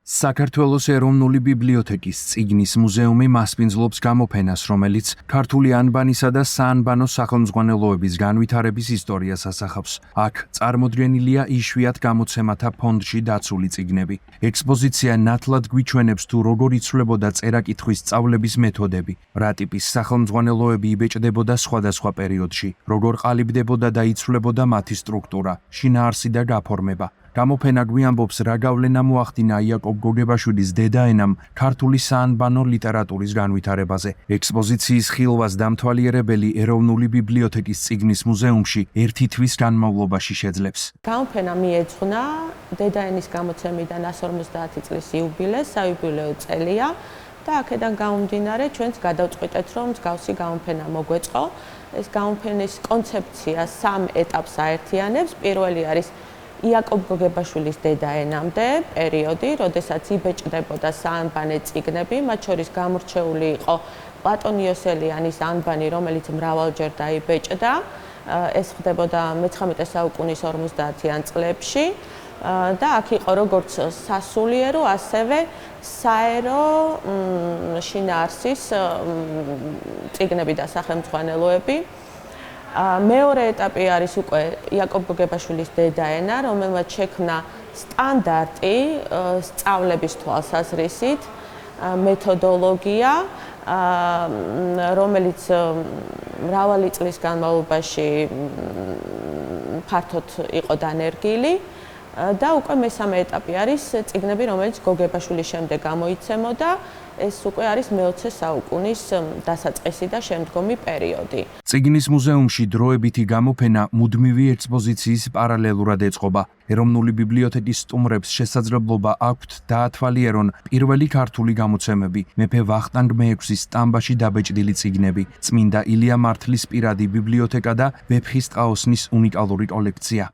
საქართველოს ეროვნული ბიბლიოთეკის წიგნის მუზეუმი მასპინძლობს გამოფენას, რომელიც ქართული ანბანისა და საანბანო სახელმძღვანელოების განვითარების ისტორიას ასახავს. აქ წარმოდგენილია იშვიათ გამოცემათა ფონდში დაცული წიგნები. ექსპოზიცია ნათლად გვიჩვენებს თუ როგორ იცვლებოდა წერა-კითხვის სწავლების მეთოდები, რა ტიპის სახელმძღვანელოები იბეჭდებოდა სხვადასხვა პერიოდში, როგორ ყალიბდებოდა და იცვლებოდა მათი სტრუქტურა, შინაარსი და გაფორმება. გამოფენა გვიამბობს რა გავლენა მოახდინა იაკობ გოგებაშვილის დედაენამ ქართული საანბანო ლიტერატურის განვითარებაზე. ექსპოზიციის ხილვას დამთვალიერებელი ეროვნული ბიბლიოთეკის წიგნის მუზეუმში ერთი თვის განმავლობაში შეძლებს. გამოფენა მიეძღვნა დედაენის გამოცემიდან 150 წლის იუბილეს, საიუბილეო წელია და აქედან გამომდინარე ჩვენც გადავწყვიტეთ, რომ მსგავსი გამოფენა მოგვეწყო. ეს გამოფენის კონცეფცია 3 ეტაპს აერთიანებს. პირველი არის იაკობ გოგებაშვილის დედაენამდე პერიოდი, როდესაც იბეჭდებოდა საანბანე წიგნები, მათ შორის გამორჩეული იყო პლატონ იოსელიანის ანბანი, რომელიც მრავალჯერ დაიბეჭდა. ეს ხდებოდა მე-19 საუკუნის 50-იან წლებში და აქ იყო როგორც სასულიერო, ასევე საერო შინაარსის წიგნები და სახელმძღვანელოები. მეორე ეტაპი არის უკვე იაკობ გოგებაშვილის დედაენა, რომელმაც შექმნა სტანდარტი სწავლების თვალსაზრისით, მეთოდოლოგია, რომელიც მრავალი წლის განმავლობაში ფართოდ იყო დანერგილი. და უკვე მესამე ეტაპი არის წიგნები, რომელიც გოგებაშვილის შემდეგ გამოიცემოდა. ეს უკვე არის მე-20 საუკუნის დასაწყისი და შემდგომი პერიოდი. წიგნის მუზეუმში დროებითი გამოფენა მუდმივი ექსპოზიციის პარალელურად ეწყობა. ეროვნული ბიბლიოთეკის სტუმრებს შესაძლებლობა აქვთ დაათვალიერონ პირველი ქართული გამოცემები, მეფე ვახტანგ მე-6-ის სტამბაში დაბეჭდილი წიგნები, წმინდა ილია მართლის პირადი ბიბლიოთეკა და ვეფხისტყაოსნის უნიკალური კოლექცია.